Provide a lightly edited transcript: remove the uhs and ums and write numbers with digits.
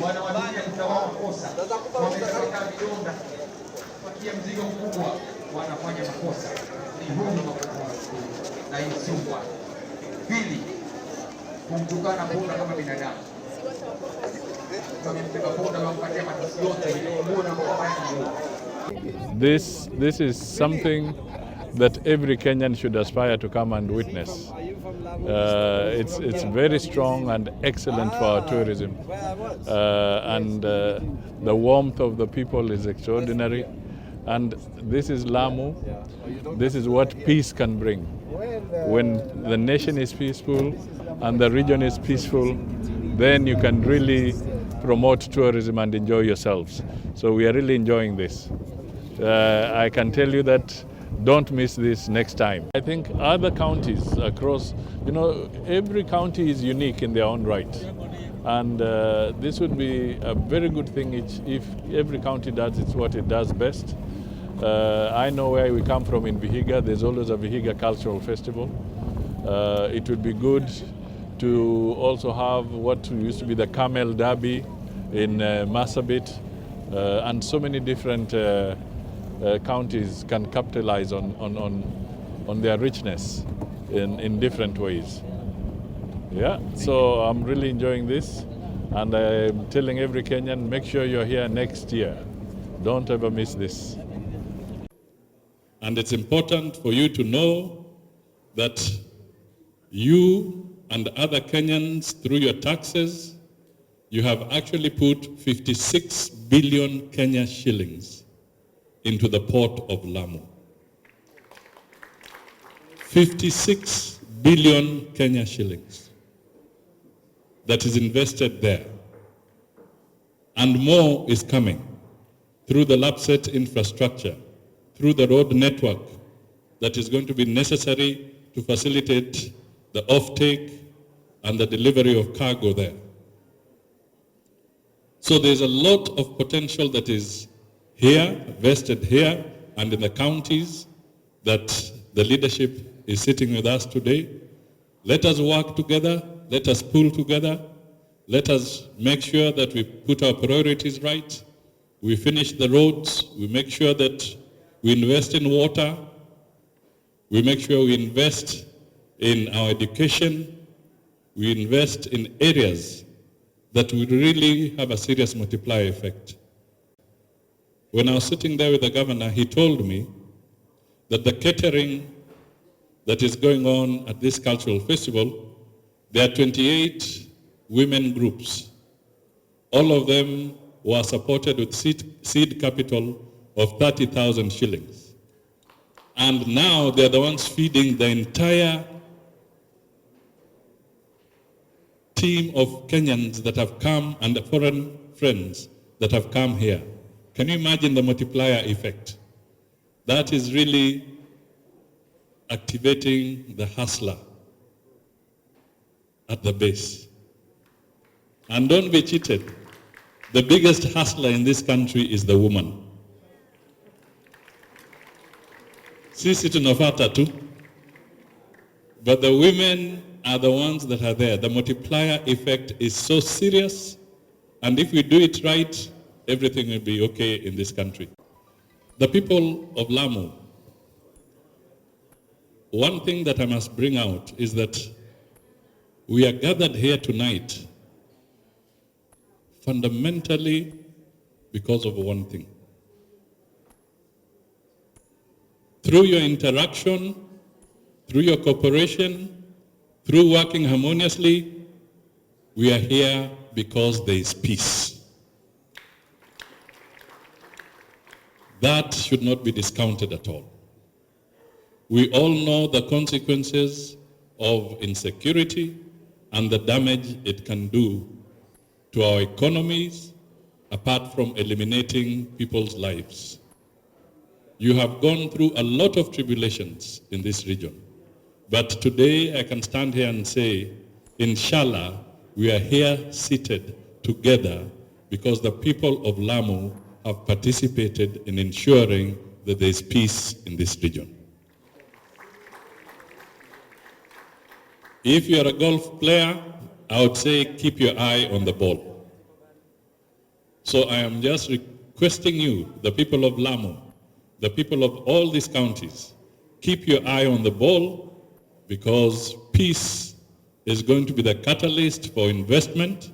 Wanawadia kutawala kosa, wameweka vidonda, wakia mzigo mkubwa, wanafanya makosa. Ni huruma na insumwa. Pili, kumtukana Bunda kama binadamu. Tumempeka Bunda na kupatia matusi yote, Bunda kwa This is something that every Kenyan should aspire to come and witness. It's very strong and excellent for our tourism. The warmth of the people is extraordinary. And this is Lamu. This is what peace can bring. When the nation is peaceful and the region is peaceful, then you can really promote tourism and enjoy yourselves. So we are really enjoying this. I can tell you that don't miss this next time. I think other counties across, every county is unique in their own right. And this would be a very good thing if every county does what it does best. I know where we come from in Vihiga. There's always a Vihiga Cultural Festival. It would be good to also have what used to be the Camel Derby in Marsabit, and so many different counties can capitalize on their richness in different ways. Yeah, so I'm really enjoying this, and I'm telling every Kenyan, make sure you're here next year. Don't ever miss this. And it's important for you to know that you and other Kenyans, through your taxes, you have actually put 56 billion Kenya shillings into the port of Lamu. 56 billion Kenya shillings that is invested there. And more is coming through the LAPSET infrastructure, through the road network that is going to be necessary to facilitate the offtake and the delivery of cargo there. So there's a lot of potential that is here, vested here, and in the counties that the leadership is sitting with us today. Let us work together, let us pull together, let us make sure that we put our priorities right, we finish the roads, we make sure that we invest in water, we make sure we invest in our education, we invest in areas that will really have a serious multiplier effect. When I was sitting there with the governor, he told me that the catering that is going on at this cultural festival, there are 28 women groups. All of them were supported with seed capital of 30,000 shillings. And now they're the ones feeding the entire team of Kenyans that have come and the foreign friends that have come here. Can you imagine the multiplier effect? That is really activating the hustler. at the base. And don't be cheated. The biggest hustler in this country is the woman. Sisi tunafata tu. But the women are the ones that are there. The multiplier effect is so serious. And if we do it right, everything will be okay in this country. The people of Lamu, one thing that I must bring out is that we are gathered here tonight fundamentally because of one thing. Through your interaction, through your cooperation, through working harmoniously, we are here because there is peace. That should not be discounted at all. We all know the consequences of insecurity and the damage it can do to our economies, apart from eliminating people's lives. You have gone through a lot of tribulations in this region. But today I can stand here and say, inshallah, we are here seated together because the people of Lamu have participated in ensuring that there is peace in this region. If you are a golf player, I would say keep your eye on the ball. So I am just requesting you, the people of Lamu, the people of all these counties, keep your eye on the ball because peace is going to be the catalyst for investment.